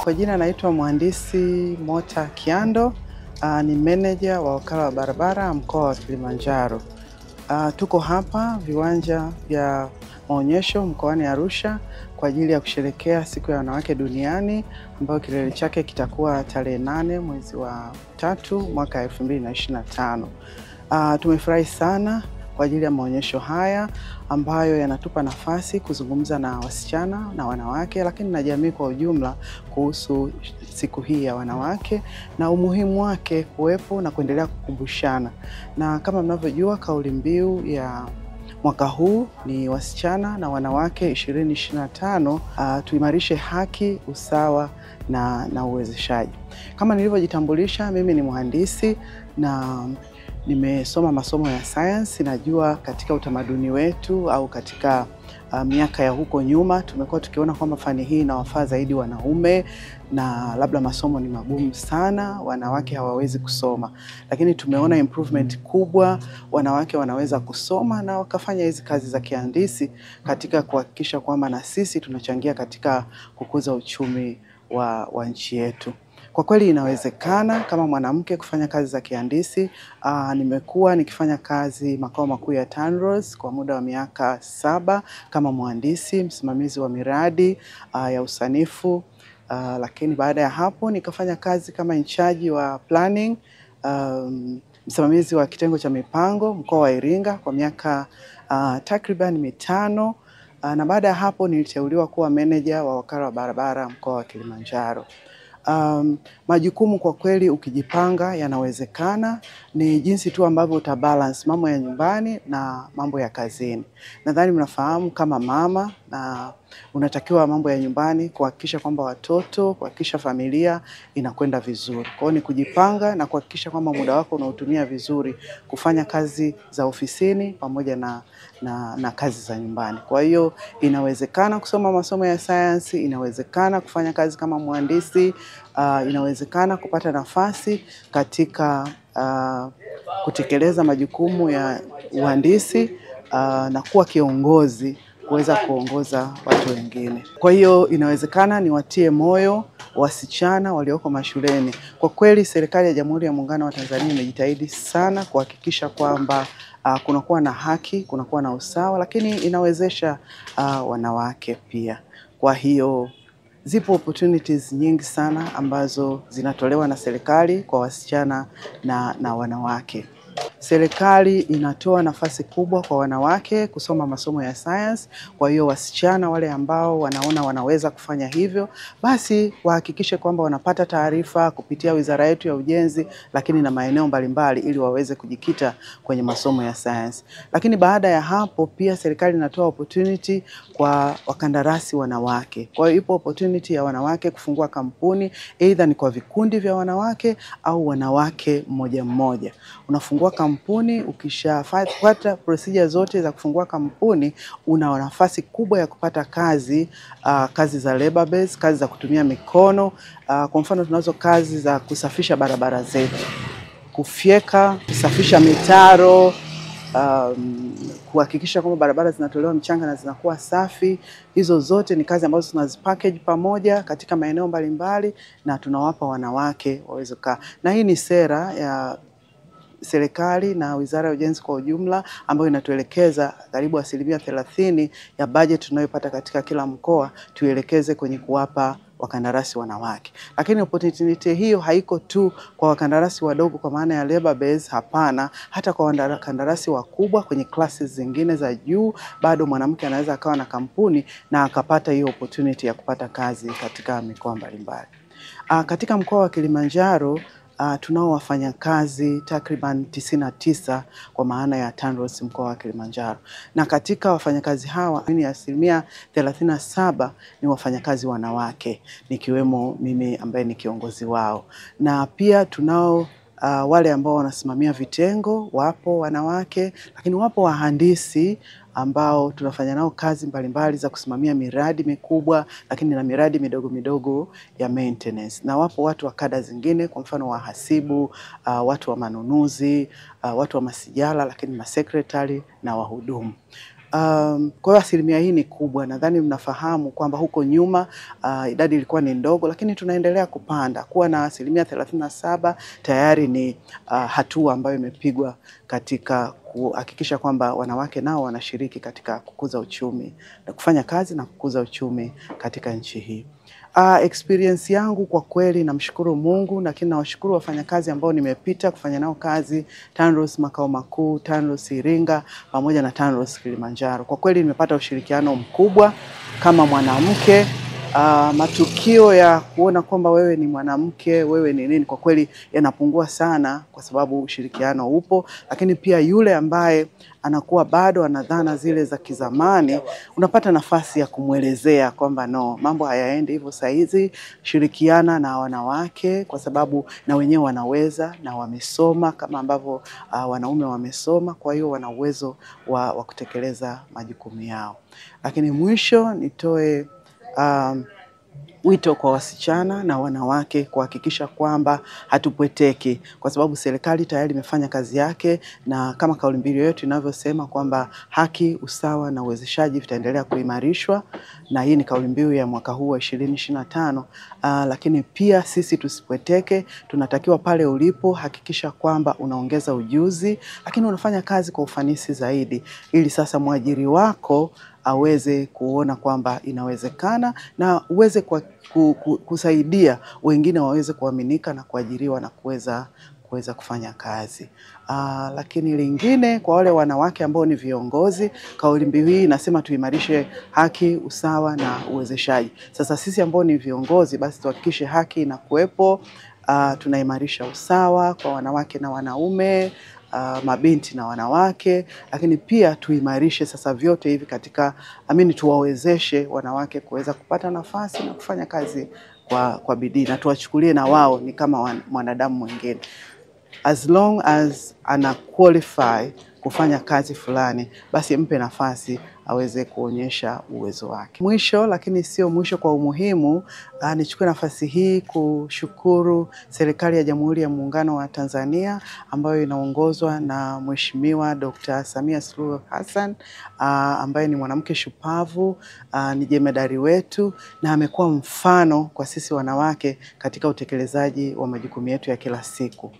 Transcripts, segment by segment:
Kwa jina naitwa Mhandisi Mota Kiando, ni manager wa wakala wa barabara mkoa wa Kilimanjaro. Tuko hapa viwanja vya maonyesho mkoani Arusha kwa ajili ya kusherehekea siku ya wanawake duniani ambayo kilele chake kitakuwa tarehe 8 mwezi wa 3 mwaka 2025. Tumefurahi sana kwa ajili ya maonyesho haya ambayo yanatupa nafasi kuzungumza na wasichana na wanawake, lakini na jamii kwa ujumla kuhusu siku hii ya wanawake na umuhimu wake kuwepo na kuendelea kukumbushana. Na kama mnavyojua, kauli mbiu ya mwaka huu ni wasichana na wanawake 2025, tuimarishe haki, usawa na uwezeshaji. Kama nilivyojitambulisha, mimi ni mhandisi na nimesoma masomo ya science. Najua katika utamaduni wetu au katika miaka ya huko nyuma tumekuwa tukiona kwamba fani hii inawafaa zaidi wanaume na labda masomo ni magumu sana, wanawake hawawezi kusoma. Lakini tumeona improvement kubwa, wanawake wanaweza kusoma na wakafanya hizi kazi za kihandisi katika kuhakikisha kwamba na sisi tunachangia katika kukuza uchumi wa nchi yetu. Kwa kweli inawezekana kama mwanamke kufanya kazi za kihandisi. Nimekuwa nikifanya kazi makao makuu ya TANROADS kwa muda wa miaka 7 kama mhandisi, msimamizi wa miradi ya usanifu. Lakini baada ya hapo nikafanya kazi kama in-charge wa planning, msimamizi wa kitengo cha mipango mkoa wa Iringa kwa miaka takriban 5. Na baada ya hapo niliteuliwa kuwa manager wa wakala wa barabara mkoa wa Kilimanjaro. Majukumu kwa kweli ukijipanga yanawezekana, ni jinsi tu ambavyo utabalance mambo ya nyumbani na mambo ya kazini. Nadhani mnafahamu kama mama na unatakiwa mambo ya nyumbani kuhakikisha kwamba watoto, kuhakikisha familia inakwenda vizuri. Kwa hiyo ni kujipanga na kuhakikisha kwamba muda wako unautumia vizuri kufanya kazi za ofisini pamoja na kazi za nyumbani. Kwa hiyo inawezekana kusoma masomo ya science, inawezekana kufanya kazi kama mhandisi, inawezekana kupata nafasi katika kutekeleza majukumu ya uhandisi na kuwa kiongozi, kuweza kuongoza watu wengine. Kwa hiyo inawezekana, niwatie moyo wasichana walioko mashuleni. Kwa kweli serikali ya Jamhuri ya Muungano wa Tanzania imejitahidi sana kuhakikisha kwamba kunakuwa na haki, kunakuwa na usawa, lakini inawezesha wanawake pia. Kwa hiyo zipo opportunities nyingi sana ambazo zinatolewa na serikali kwa wasichana na wanawake. Serikali inatoa nafasi kubwa kwa wanawake kusoma masomo ya science. Kwa hiyo wasichana wale ambao wanaona wanaweza kufanya hivyo, basi wahakikishe kwamba wanapata taarifa kupitia Wizara yetu ya Ujenzi, lakini na maeneo mbalimbali ili waweze kujikita kwenye masomo ya science. Lakini baada ya hapo pia serikali inatoa opportunity kwa wakandarasi wanawake. Kwa hiyo ipo opportunity ya wanawake kufungua kampuni, either ni kwa vikundi vya wanawake au wanawake mmoja mmoja. Unafungua kampuni, ukishafuata procedure zote za kufungua kampuni, una nafasi kubwa ya kupata kazi, kazi za labor base, kazi za kutumia mikono. Kwa mfano tunazo kazi za kusafisha barabara zetu, kufyeka, kusafisha mitaro, kuhakikisha kwamba barabara zinatolewa mchanga na zinakuwa safi. Hizo zote ni kazi ambazo tunazipackage pamoja katika maeneo mbalimbali na tunawapa wanawake waweze kukaa. Na hii ni sera ya serikali na Wizara ya Ujenzi kwa ujumla ambayo inatuelekeza karibu 30% ya budget tunayopata katika kila mkoa tuelekeze kwenye kuwapa wakandarasi wanawake. Lakini opportunity hiyo haiko tu kwa wakandarasi wadogo kwa maana ya labor base, hapana. Hata kwa wakandarasi wakubwa kwenye classes zingine za juu, bado mwanamke anaweza akawa na kampuni na akapata hiyo opportunity ya kupata kazi katika mikoa mbalimbali. Katika mkoa wa Kilimanjaro tunao wafanyakazi takriban 99 kwa maana ya TANROADS mkoa wa Kilimanjaro. Na katika wafanyakazi hawa ni 37% ni wafanyakazi wanawake, nikiwemo mimi ambaye ni kiongozi wao. Na pia tunao wale ambao wanasimamia vitengo, wapo wanawake, lakini wapo wahandisi ambao tunafanya nao kazi mbalimbali za kusimamia miradi mikubwa, lakini na miradi midogo midogo ya maintenance. Na wapo watu wa kada zingine, kwa mfano wahasibu, watu wa manunuzi, watu wa masijala, lakini na secretary na wahudumu. Kwa hiyo asilimia hii ni kubwa. Nadhani mnafahamu kwamba huko nyuma idadi ilikuwa ni ndogo, lakini tunaendelea kupanda. Kuwa na asilimia 37 tayari ni hatua ambayo imepigwa katika kuhakikisha kwamba wanawake nao wanashiriki katika kukuza uchumi na kufanya kazi na kukuza uchumi katika nchi hii. Experience yangu kwa kweli namshukuru Mungu, lakini nawashukuru wafanyakazi ambao nimepita kufanya nao kazi TANROADS makao makuu, TANROADS Iringa pamoja na TANROADS Kilimanjaro. Kwa kweli nimepata ushirikiano mkubwa kama mwanamke. Matukio ya kuona kwamba wewe ni mwanamke, wewe ni nini, kwa kweli yanapungua sana kwa sababu ushirikiano upo. Lakini pia yule ambaye anakuwa bado anadhana zile za kizamani, unapata nafasi ya kumwelezea kwamba no, mambo hayaendi hivyo saizi, shirikiana na wanawake kwa sababu na wenyewe wanaweza na wamesoma kama ambavyo wanaume wamesoma, kwa hiyo wana uwezo wa kutekeleza majukumu yao. Lakini mwisho nitoe wito kwa wasichana na wanawake kuhakikisha kwamba hatupweteki, kwa sababu serikali tayari imefanya kazi yake, na kama kauli mbiu yetu inavyosema kwamba haki, usawa na uwezeshaji vitaendelea kuimarishwa, na hii ni kauli mbiu ya mwaka huu wa 2025. Lakini pia sisi tusipweteke, tunatakiwa pale ulipo hakikisha kwamba unaongeza ujuzi, lakini unafanya kazi kwa ufanisi zaidi, ili sasa mwajiri wako aweze kuona kwamba inawezekana na uweze kusaidia wengine waweze kuaminika na kuajiriwa na kuweza kufanya kazi. Lakini lingine kwa wale wanawake ambao ni viongozi, kauli mbiu hii inasema tuimarishe haki, usawa na uwezeshaji. Sasa sisi ambao ni viongozi basi tuhakikishe haki inakuwepo, tunaimarisha usawa kwa wanawake na wanaume, mabinti na wanawake, lakini pia tuimarishe sasa vyote hivi katika tuwawezeshe wanawake kuweza kupata nafasi na kufanya kazi kwa bidii, na tuwachukulie na wao ni kama mwanadamu mwingine. As long as ana qualify kufanya kazi fulani, basi mpe nafasi aweze kuonyesha uwezo wake. Mwisho lakini sio mwisho kwa umuhimu, nichukue nafasi hii kushukuru serikali ya Jamhuri ya Muungano wa Tanzania ambayo inaongozwa na Mheshimiwa Dr. Samia Suluhu Hassan, ambaye ni mwanamke shupavu, ni jemedari wetu na amekuwa mfano kwa sisi wanawake katika utekelezaji wa majukumu yetu ya kila siku.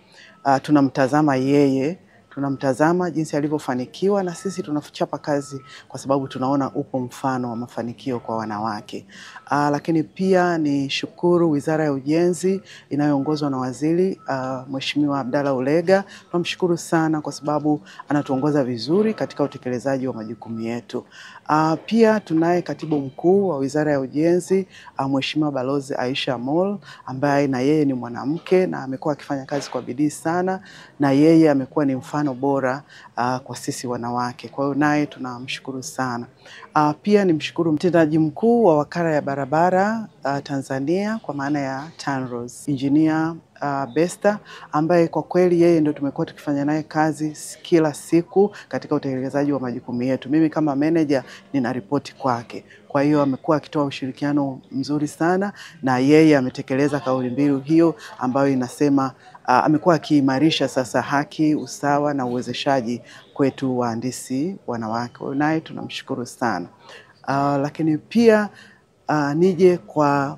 Tunamtazama yeye, tunamtazama jinsi alivyofanikiwa, na sisi tunachapa kazi kwa sababu tunaona upo mfano wa mafanikio kwa wanawake. Lakini pia ni shukuru Wizara ya Ujenzi inayoongozwa na Waziri Mheshimiwa Abdalla Ulega. Tunamshukuru sana kwa sababu anatuongoza vizuri katika utekelezaji wa majukumu yetu. Pia tunaye Katibu Mkuu wa Wizara ya Ujenzi, Mheshimiwa Balozi Aisha Moll, ambaye na yeye ni mwanamke na amekuwa akifanya kazi kwa bidii sana, na yeye amekuwa ni mfano bora kwa sisi wanawake. Kwa hiyo naye tunamshukuru sana. Pia nimshukuru mtendaji mkuu wa Wakala ya Barabara Tanzania kwa maana ya TANROADS, Engineer Besta, ambaye kwa kweli yeye ndio tumekuwa tukifanya naye kazi kila siku katika utekelezaji wa majukumu yetu. Mimi kama manager nina ripoti kwake. Kwa hiyo amekuwa akitoa ushirikiano mzuri sana, na yeye ametekeleza kauli mbiu hiyo ambayo inasema amekuwa akiimarisha sasa haki, usawa na uwezeshaji kwetu wahandisi wanawake. Naye tunamshukuru sana. Lakini pia nije kwa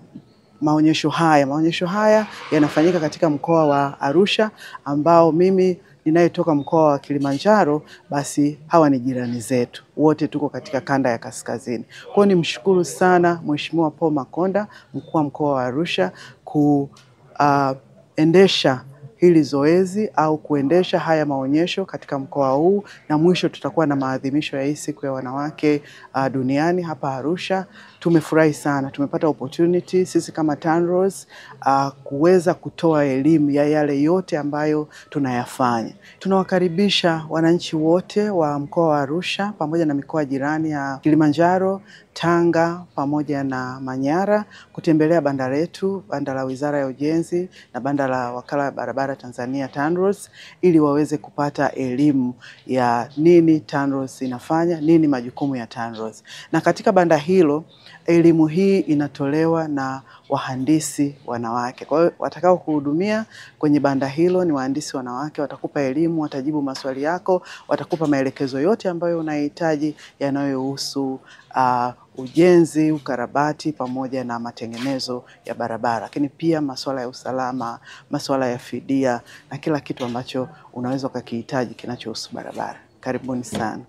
maonyesho haya. Maonyesho haya yanafanyika katika mkoa wa Arusha, ambao mimi ninayetoka mkoa wa Kilimanjaro, basi hawa ni jirani zetu. Wote tuko katika kanda ya kaskazini. Kwa hiyo nimshukuru sana Mheshimiwa Paul Makonda, mkuu wa mkoa wa Arusha, kuendesha hili zoezi au kuendesha haya maonyesho katika mkoa huu, na mwisho tutakuwa na maadhimisho ya hii siku ya wanawake duniani hapa Arusha. Tumefurahi sana, tumepata opportunity sisi kama TANROADS kuweza kutoa elimu ya yale yote ambayo tunayafanya. Tunawakaribisha wananchi wote wa mkoa wa Arusha pamoja na mikoa jirani ya Kilimanjaro, Tanga pamoja na Manyara kutembelea banda letu, banda la Wizara ya Ujenzi na banda la Wakala ya Barabara Barabara Tanzania TANROADS, ili waweze kupata elimu ya nini TANROADS inafanya, nini majukumu ya TANROADS. Na katika banda hilo elimu hii inatolewa na wahandisi wanawake. Kwa hiyo watakao kuhudumia kwenye banda hilo ni wahandisi wanawake, watakupa elimu, watajibu maswali yako, watakupa maelekezo yote ambayo unahitaji yanayohusu ujenzi, ukarabati pamoja na matengenezo ya barabara. Lakini pia masuala ya usalama, masuala ya fidia na kila kitu ambacho unaweza ukakihitaji kinachohusu barabara. Karibuni sana.